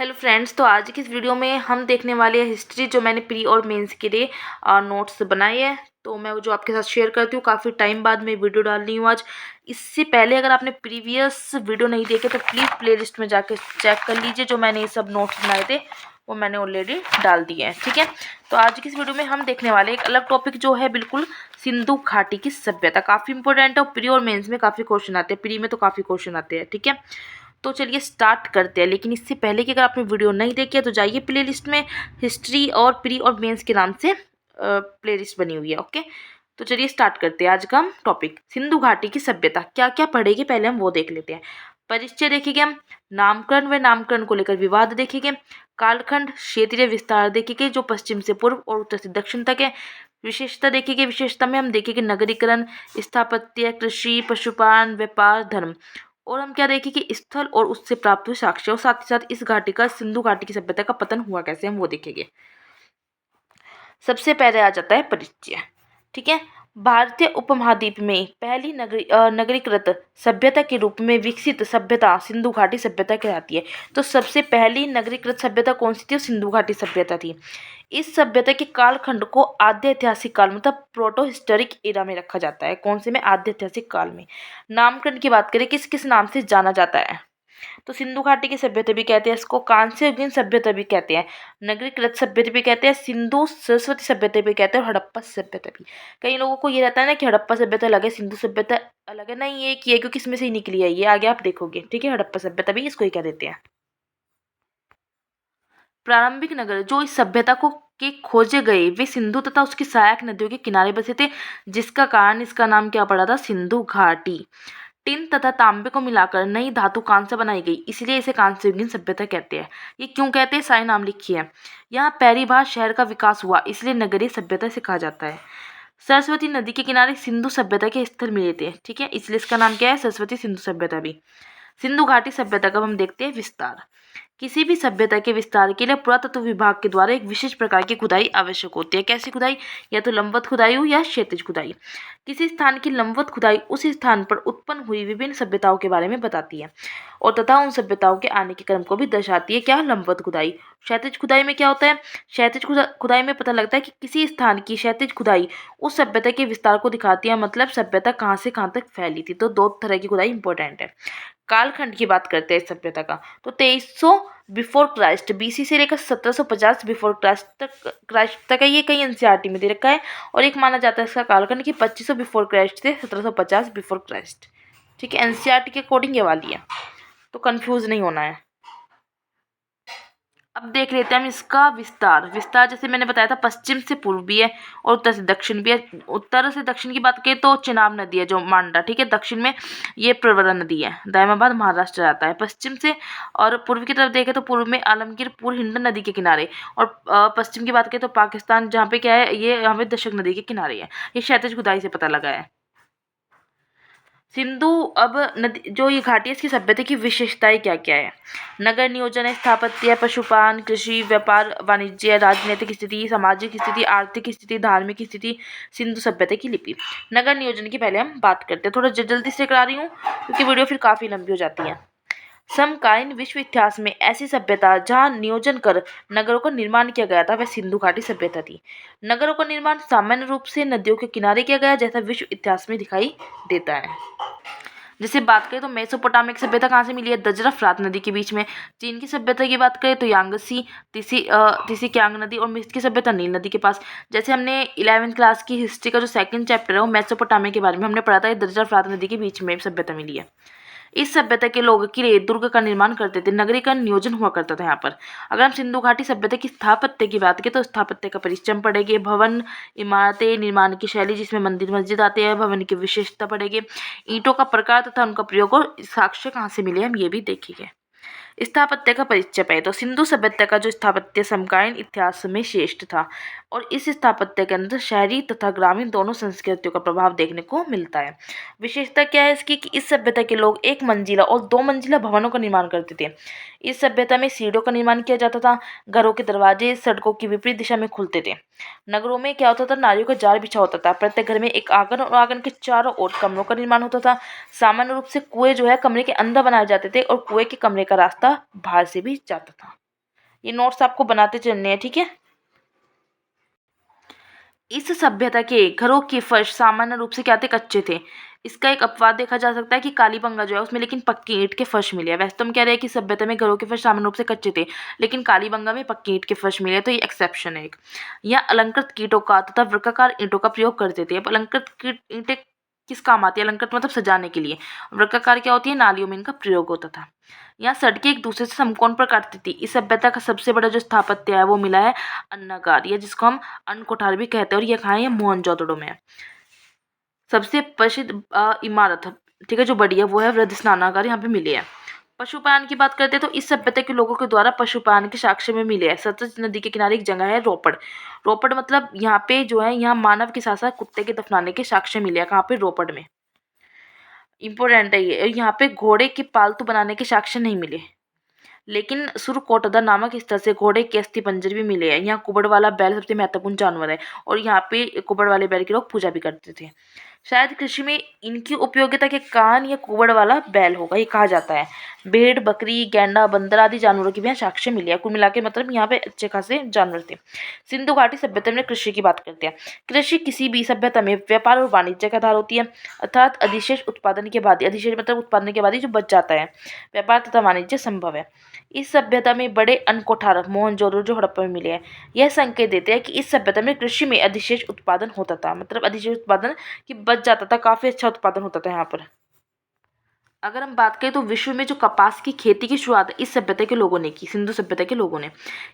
Hello friends, तो आज की इस वीडियो में हम देखने वाले हैं हिस्ट्री, जो मैंने प्री और मेंस के लिए नोट्स बनाए हैं। तो मैं वो जो आपके साथ शेयर करती हूँ, काफ़ी टाइम बाद मैं वीडियो डाल रही हूँ आज। इससे पहले अगर आपने प्रीवियस वीडियो नहीं देखे तो प्लीज़ प्लेलिस्ट में जाके चेक कर लीजिए। जो मैंने ये सब नोट्स बनाए थे वो मैंने ऑलरेडी डाल दिए हैं, ठीक है। तो आज की इस वीडियो में हम देखने वाले एक अलग टॉपिक जो है बिल्कुल सिंधु घाटी की सभ्यता। काफ़ी इंपॉर्टेंट है और प्री और मेंस में काफ़ी क्वेश्चन आते हैं, प्री में तो काफ़ी क्वेश्चन आते हैं, ठीक है। तो चलिए स्टार्ट करते हैं। लेकिन इससे पहले कि अगर आपने वीडियो नहीं देखी है तो जाइए प्लेलिस्ट में, हिस्ट्री और प्री और मेंस के नाम से प्लेलिस्ट बनी हुई है, ओके। तो चलिए स्टार्ट करते हैं आज का हम टॉपिक। सिंधु घाटी की सभ्यता क्या क्या पढ़ेगी पहले हम वो देख लेते हैं। परिचय देखेंगे हम, नामकरण व नामकरण को लेकर विवाद देखेंगे, कालखंड क्षेत्रीय विस्तार देखेंगे जो पश्चिम से पूर्व और उत्तर से दक्षिण तक है। विशेषता देखेंगे, विशेषता में हम देखेंगे नगरीकरण, स्थापत्य, कृषि, पशुपालन, व्यापार, धर्म। और हम क्या देखें कि स्थल और उससे प्राप्त हुए साक्ष्य, और साथ ही साथ इस घाटी का, सिंधु घाटी की सभ्यता का पतन हुआ कैसे, हम वो देखेंगे। सबसे पहले आ जाता है परिचय, ठीक है। भारतीय उपमहाद्वीप में पहली नगरीकृत सभ्यता के रूप में विकसित सभ्यता सिंधु घाटी सभ्यता कहलाती है। तो सबसे पहली नगरीकृत सभ्यता कौन सी थी? सिंधु घाटी सभ्यता थी। इस सभ्यता के कालखंड को आद्य ऐतिहासिक काल, मतलब प्रोटो हिस्टोरिक एरा में रखा जाता है। कौन से में? आद्य ऐतिहासिक काल में। नामकरण की बात करें, किस किस नाम से जाना जाता है? तो सिंधु घाटी की सभ्यता भी कहते हैं इसको, कांस्य युगीन सभ्यता भी कहते हैं, नगरीकृत सभ्यता भी कहते हैं, सिंधु सरस्वती सभ्यता भी कहते हैं, और हड़प्पा सभ्यता भी। कई लोगों को ये रहता है ना कि हड़प्पा सभ्यता अलग है, सिंधु सभ्यता अलग है। नहीं, ये एक ही है, क्योंकि इसमें से ही निकली है, ये आगे आप देखोगे, ठीक है। हड़प्पा सभ्यता भी इसको ही कह देते हैं। प्रारंभिक नगर जो इस सभ्यता को के खोजे गए वे सिंधु तथा उसकी सहायक नदियों के किनारे बसे थे, जिसका कारण इसका नाम क्या पड़ा था? सिंधु घाटी। टिन तथा तांबे को मिलाकर नई धातु कांस्य बनाई गई, इसलिए इसे कांस्य युगीन सभ्यता कहते हैं। ये क्यों कहते हैं? सारे नाम लिखिए। यहाँ पहली बार शहर का विकास हुआ, इसलिए नगरीय सभ्यता से कहा जाता है। सरस्वती नदी के किनारे सिंधु सभ्यता के स्थल मिले थे, ठीक है, इसलिए इसका नाम क्या है? सरस्वती सिंधु सभ्यता भी। सिंधु घाटी सभ्यता का हम देखते हैं विस्तार। किसी भी सभ्यता के विस्तार के लिए पुरातत्व विभाग के द्वारा एक विशेष प्रकार की खुदाई आवश्यक होती है। कैसी खुदाई? या तो लंबवत खुदाई हो या क्षैतिज खुदाई। किसी स्थान की लंबवत खुदाई उस स्थान पर उत्पन्न हुई विभिन्न सभ्यताओं के बारे में बताती है और तथा उन सभ्यताओं के आने के क्रम को भी दर्शाती है। क्या? लंबवत खुदाई। क्षैतिज खुदाई में क्या होता है? क्षैतिज खुदाई में पता लगता है कि किसी स्थान की क्षैतिज खुदाई उस सभ्यता के विस्तार को दिखाती है, मतलब सभ्यता कहाँ से कहाँ तक फैली थी। तो दो तरह की खुदाई इंपॉर्टेंट है। कालखंड की बात करते हैं इस सभ्यता का, तो 2300 बिफोर क्राइस्ट बीसी से लेकर 1750 बिफोर क्राइस्ट तक है। ये कहीं एनसीईआरटी में दे रखा है। और एक माना जाता है इसका कालखंड कि 2500 बिफोर क्राइस्ट से 1750 बिफोर क्राइस्ट, ठीक है। एनसीईआरटी के अकॉर्डिंग ये वाली है, तो कंफ्यूज नहीं होना है। अब देख लेते हैं हम इसका विस्तार। विस्तार जैसे मैंने बताया था, पश्चिम से पूर्व भी है और उत्तर से दक्षिण भी है। उत्तर से दक्षिण की बात करें तो चिनाब नदी है जो मांडा, ठीक है। दक्षिण में ये प्रवरा नदी है, दायमाबाद महाराष्ट्र आता है पश्चिम से। और पूर्व की तरफ देखें तो पूर्व में आलमगीरपुर हिंडन नदी के किनारे, और पश्चिम की बात करें तो पाकिस्तान, जहाँ पे क्या है, ये यहाँ पे दशक नदी के किनारे है। ये क्षैतिज खुदाई से पता लगा है। सिंधु अब नदी जो ये घाटी है, इसकी सभ्यता की विशेषताएं क्या क्या है? नगर नियोजन है, स्थापत्य, पशुपालन, कृषि, व्यापार, वाणिज्य, राजनीतिक स्थिति, सामाजिक स्थिति, आर्थिक स्थिति, धार्मिक स्थिति, सिंधु सभ्यता की लिपि। नगर नियोजन की पहले हम बात करते हैं। थोड़ा जल्दी से करा रही हूँ क्योंकि वीडियो फिर काफ़ी लंबी हो जाती है। समकालीन विश्व इतिहास में ऐसी सभ्यता जहाँ नियोजन कर नगरों का निर्माण किया गया था वह सिंधु घाटी सभ्यता थी। नगरों का निर्माण सामान्य रूप से नदियों के किनारे किया गया, जैसा विश्व इतिहास में दिखाई देता है। जैसे बात करें तो मेसोपोटामिक सभ्यता कहाँ से मिली है? दजरा फ्रात नदी के बीच में। चीन की सभ्यता की बात करें तो यांगसी, तिसी क्यांग नदी, और मिस्र की सभ्यता नील नदी के पास। जैसे हमने 11वीं क्लास की हिस्ट्री का जो सेकंड चैप्टर है वो मेसोपोटामिया के बारे में हमने पढ़ा था, दजरा फ्रात नदी के बीच में सभ्यता मिली है। इस सभ्यता के लोग किले दुर्ग का निर्माण करते थे, नगरी का नियोजन हुआ करता था यहाँ पर। अगर हम सिंधु घाटी सभ्यता की स्थापत्य की बात करें तो स्थापत्य का परिचय हम पढ़ेंगे, भवन, इमारतें, निर्माण की शैली जिसमें मंदिर मस्जिद आते हैं, भवन की विशेषता पढ़ेंगे, ईंटों का प्रकार तथा उनका प्रयोग और साक्ष्य कहाँ से मिले हम ये भी देखेंगे। स्थापत्य का परिचय पाए तो सिंधु सभ्यता का जो स्थापत्य समकालीन इतिहास में श्रेष्ठ था, और इस स्थापत्य के अंदर शहरी तथा ग्रामीण दोनों संस्कृतियों का प्रभाव देखने को मिलता है। विशेषता क्या है इसकी कि इस सभ्यता के लोग एक मंजिला और दो मंजिला भवनों का निर्माण करते थे। इस सभ्यता में सीढ़ियों का निर्माण किया जाता था, घरों के दरवाजे सड़कों की विपरीत दिशा में खुलते थे। नगरों में क्या होता था? नारियों का जाल बिछा होता था, प्रत्येक घर में एक आंगन और आंगन के चारों ओर कमरों का निर्माण होता था। सामान्य रूप से कुएं जो है कमरे के अंदर बनाए जाते थे और कुएं के कमरे का रास्ता बाहर से भी जाता था। ये नोट्स आपको बनाते चलने हैं, ठीक है। इस सभ्यता के घरों के फर्श सामान्य रूप से क्या थे, कच्चे थे। इसका एक अपवाद देखा जा सकता है कि कालीबंगा जो है उसमें लेकिन पक्की ईंट के फर्श मिले हैं। वैसे तो हम कह रहे हैं कि सभ्यता में घरों के फर्श सामान्य रूप से कच्चे थे, लेकिन कालीबंगा में पक्की ईंट के फर्श मिले, तो ये एक्सेप्शन है एक। यहाँ अलंकृत ईंटों का तथा वृत्ताकार ईंटों का प्रयोग करते थे। अब अलंकृत ईंटें किस काम आती है, अलंकृत मतलब सजाने के लिए। वृत्ताकार क्या होती है, नालियों में इनका प्रयोग होता था। यहाँ सड़कें एक दूसरे से समकोण पर काटती थी। इस सभ्यता का सबसे बड़ा जो स्थापत्य है वो मिला है अन्नागार, या जिसको हम अन्न कोठार भी कहते हैं, और ये कहाँ है, ये मोहनजोदड़ो में है। सबसे प्रसिद्ध इमारत, ठीक है, जो बड़ी है वो है वृद्ध स्नानागार, यहाँ पे मिले हैं। पशुपालन की बात करते हैं तो इस सभ्यता के लोगों के द्वारा पशुपालन के साक्ष्य में मिले हैं। सतलज नदी के किनारे एक जगह है रोपड़। रोपड़ मतलब यहाँ पे जो है, यहाँ मानव के साथ साथ कुत्ते के दफनाने के साक्ष्य मिले हैं। कहाँ पे, रोपड़ में। इंपॉर्टेंट है ये। यहाँ पे घोड़े के पालतू बनाने के साक्ष्य नहीं मिले, लेकिन सुरकोटदा नामक स्थल से घोड़े के अस्थि पंजर भी मिले हैं। यहाँ कुबड़ वाला बैल सबसे महत्वपूर्ण जानवर है, और यहाँ पे कुबड़ वाले बैल की लोग पूजा भी करते थे। शायद कृषि में इनकी उपयोगिता के कारण ये कुबड़ वाला बैल होगा, ये कहा जाता है। भेड़, बकरी, गैंडा, बंदर आदि जानवरों की भी यहाँ साक्ष्य मिले हैं। कुल मिला के मतलब यहाँ पे अच्छे खासे जानवर थे। सिंधु घाटी सभ्यता में कृषि की बात करते हैं। कृषि किसी भी सभ्यता में व्यापार और वाणिज्य का आधार होती है, अर्थात अधिशेष उत्पादन के बाद, अधिशेष मतलब उत्पादन के बाद ही जो बच जाता है, व्यापार तथा वाणिज्य संभव है। इस सभ्यता में बड़े अन्न कोठार मोहनजोदड़ो जो हड़प्पा में मिले हैं, यह संकेत देते हैं कि इस सभ्यता में कृषि में अधिशेष उत्पादन होता था, मतलब अधिशेष उत्पादन की बच जाता था, काफी अच्छा उत्पादन होता था यहाँ पर। अगर हम बात करें तो विश्व में जो कपास की खेती की शुरुआत इस सभ्यता के लोगों ने की, सिंधु सभ्यता के लोगों ने।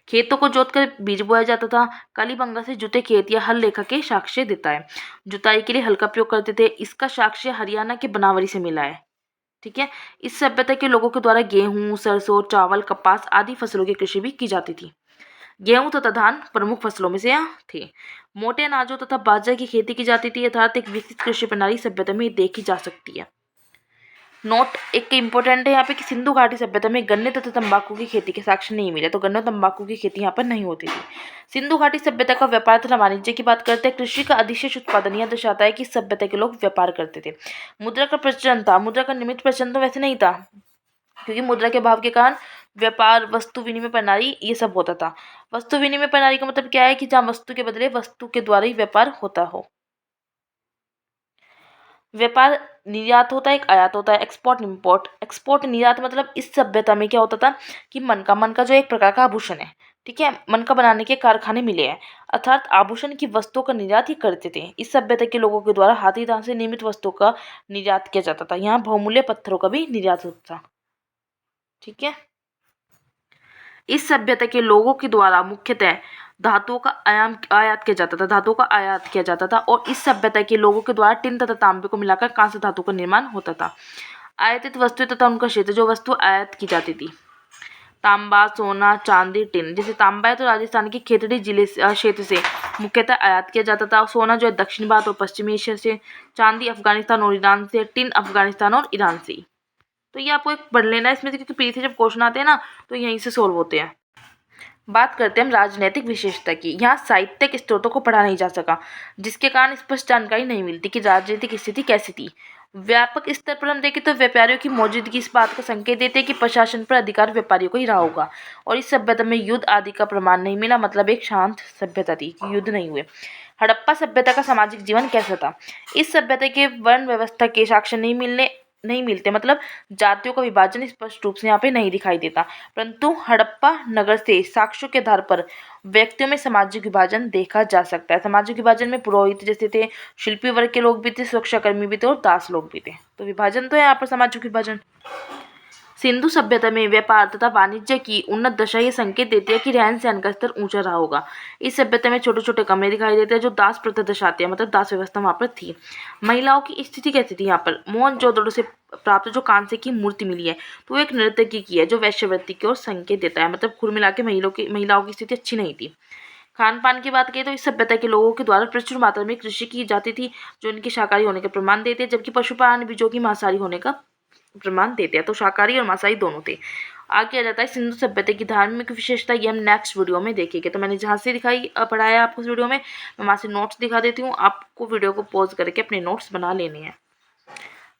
खेतों को जोतकर बीज बोया जाता था। कालीबंगा से जुते खेत या हल लेखा के साक्ष्य देता है। जुताई के लिए हल का प्रयोग करते थे। इसका साक्ष्य हरियाणा के बनावरी से मिला है, ठीक है। इस सभ्यता के लोगों के द्वारा गेहूं, सरसों, चावल, कपास आदि फसलों की कृषि भी की जाती थी। गेहूं तथा धान प्रमुख फसलों में से थे। मोटे अनाजों तथा बाजरे की खेती की जाती थी, अर्थात एक विकसित कृषि प्रणाली सभ्यता में देखी जा सकती है। नोट एक इम्पोर्टेंट है यहाँ पे कि सिंधु घाटी सभ्यता में गन्ने तथा तंबाकू की खेती के साक्ष्य नहीं मिले, तो गन्ने और तंबाकू की खेती यहाँ पर नहीं होती थी। सिंधु घाटी सभ्यता का व्यापार तथा वाणिज्य की बात करते हैं। कृषि का अधिशेष उत्पादन यह दर्शाता है कि इस सभ्यता के लोग व्यापार करते थे। मुद्रा का प्रचलन था। मुद्रा का नियमित प्रचलन तो वैसे नहीं था, क्योंकि मुद्रा के अभाव के कारण व्यापार, वस्तु विनिमय प्रणाली ये सब होता था। वस्तु विनिमय प्रणाली का मतलब क्या है कि जहाँ वस्तु के बदले वस्तु के द्वारा ही व्यापार होता हो। व्यापार निर्यात होता है, एक आयात होता है, एक्सपोर्ट इम्पोर्ट। एक्सपोर्ट निर्यात मतलब इस सभ्यता में क्या होता था कि मन का जो एक प्रकार का आभूषण है, ठीक है, मन का बनाने के कारखाने मिले हैं, अर्थात आभूषण की वस्तुओं का निर्यात ही करते थे। इस सभ्यता के लोगों के द्वारा हाथी दांत से निर्मित वस्तुओं का निर्यात किया जाता था। यहाँ बहुमूल्य पत्थरों का भी निर्यात होता था, ठीक है। इस सभ्यता के लोगों के द्वारा मुख्यतः धातुओं का आयात किया जाता था, धातुओं का आयात किया जाता था, और इस सभ्यता के लोगों के द्वारा टिन तथा तांबे को मिलाकर कांस्य धातु का निर्माण होता था। आयातित वस्तुएं तथा उनका क्षेत्र, जो वस्तु आयात की जाती थी, तांबा, सोना, चांदी, टिन। जैसे तांबा है तो राजस्थान के खेतड़ी जिले क्षेत्र से मुख्यतः आयात किया जाता था। सोना जो है दक्षिण भारत और पश्चिमी एशिया से, चांदी अफगानिस्तान और ईरान से, टिन अफगानिस्तान और ईरान से। तो ये आपको एक पढ़ लेना है इसमें से, क्योंकि पीछे जब क्वेश्चन आते हैं ना तो यहीं से सोल्व होते हैं। बात करते हैं हम राजनीतिक विशेषता की। यहाँ साहित्यिक स्रोतों को पढ़ा नहीं जा सका, जिसके कारण स्पष्ट जानकारी नहीं मिलती कि राजनीतिक स्थिति कैसी थी। व्यापक स्तर पर हम देखें तो व्यापारियों की मौजूदगी इस बात का संकेत देते हैं कि प्रशासन पर अधिकार व्यापारियों को ही रहा होगा, और इस सभ्यता में युद्ध आदि का प्रमाण नहीं मिला, मतलब एक शांत सभ्यता थी कि युद्ध नहीं हुए। हड़प्पा सभ्यता का सामाजिक जीवन कैसा था। इस सभ्यता के वर्ण व्यवस्था के साक्ष्य नहीं मिलते, मतलब जातियों का विभाजन स्पष्ट रूप से यहाँ पे नहीं दिखाई देता, परंतु हड़प्पा नगर से साक्ष्यों के आधार पर व्यक्तियों में सामाजिक विभाजन देखा जा सकता है। सामाजिक विभाजन में पुरोहित जैसे थे, शिल्पी वर्ग के लोग भी थे, सुरक्षाकर्मी भी थे, और दास लोग भी थे। तो विभाजन तो है यहाँ पर, सामाजिक विभाजन। सिंधु सभ्यता में व्यापार तथा वाणिज्य की उन्नत दशा ये संकेत देती है कि रहन सहन का स्तर ऊंचा रहा होगा। इस सभ्यता में छोटे छोटे कमरे दिखाई देते हैं जो दास प्रथा दर्शाते हैं, मतलब दास व्यवस्था वहाँ पर थी। महिलाओं की स्थिति कैसी थी यहाँ पर। मोहनजोदड़ो से प्राप्त जो कांसे की मूर्ति मिली है तो वो एक नर्तकी की है, जो वैश्यवृत्ति की ओर संकेत देता है, मतलब कुल मिला के महिलाओं की स्थिति अच्छी नहीं थी। खान पान की बात करें तो इस सभ्यता के लोगों के द्वारा प्रचुर मात्रा में कृषि की जाती थी, जो इनके शाकाहारी होने के प्रमाण देते हैं, जबकि पशुपालन भी जो कि मांसाहारी होने का प्रमाण देते हैं। तो शाकाहारी और मांसाहारी दोनों थे। आगे आ जाता है सिंधु सभ्यता की धार्मिक विशेषता, ये हम नेक्स्ट वीडियो में देखेंगे। तो मैंने जहाँ से पढ़ाया आपको इस वीडियो में, मैं वहाँ से नोट्स दिखा देती हूँ, आपको वीडियो को पॉज करके अपने नोट्स बना लेने हैं।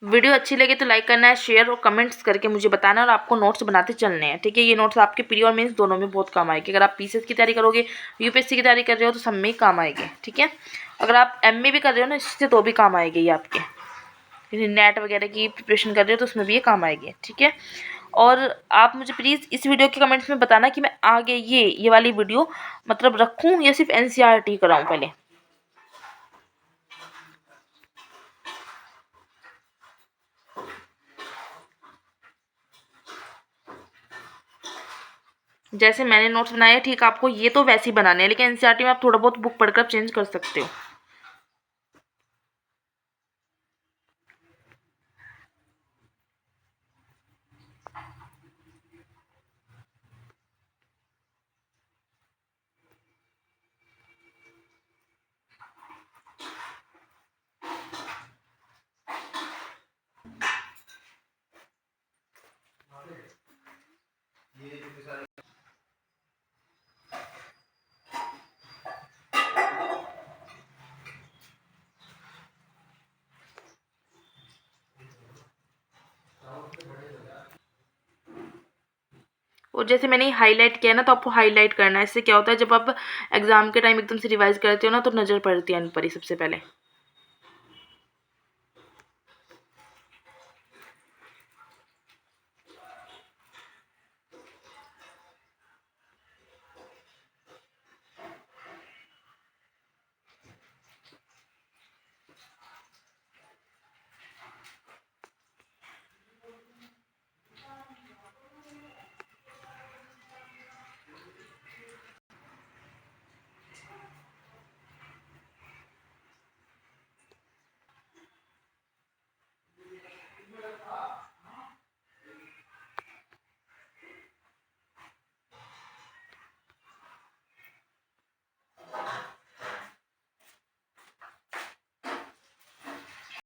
वीडियो अच्छी लगे तो लाइक करना है, शेयर और कमेंट्स करके मुझे बताना, और आपको नोट्स बनाते चलने हैं, ठीक है। ये नोट्स आपके प्री और मेंस दोनों में बहुत काम आएगी। अगर आप पीसीएस की तैयारी करोगे, यूपीएससी की तैयारी कर रहे हो तो सब में ही काम आएगी, ठीक है। अगर आप एमए भी कर रहे हो ना इससे तो भी काम आएगी ये आपके, नेट वगैरह की प्रिपरेशन कर रहे हो तो उसमें भी ये काम आएगी, ठीक है। और आप मुझे प्लीज़ इस वीडियो के कमेंट्स में बताना कि मैं आगे ये वाली वीडियो मतलब रखूँ या सिर्फ एनसीईआरटी कराऊँ पहले। जैसे मैंने नोट्स बनाए हैं, ठीक आपको ये तो वैसे ही बनाने हैं, लेकिन एनसीईआरटी में आप थोड़ा बहुत बुक पढ़कर चेंज कर सकते हो। और जैसे मैंने हाईलाइट किया ना, तो आपको हाईलाइट करना है। इससे क्या होता है, जब आप एग्जाम के टाइम एकदम से रिवाइज करते हो ना तो नज़र पड़ती है इन पर ही सबसे पहले।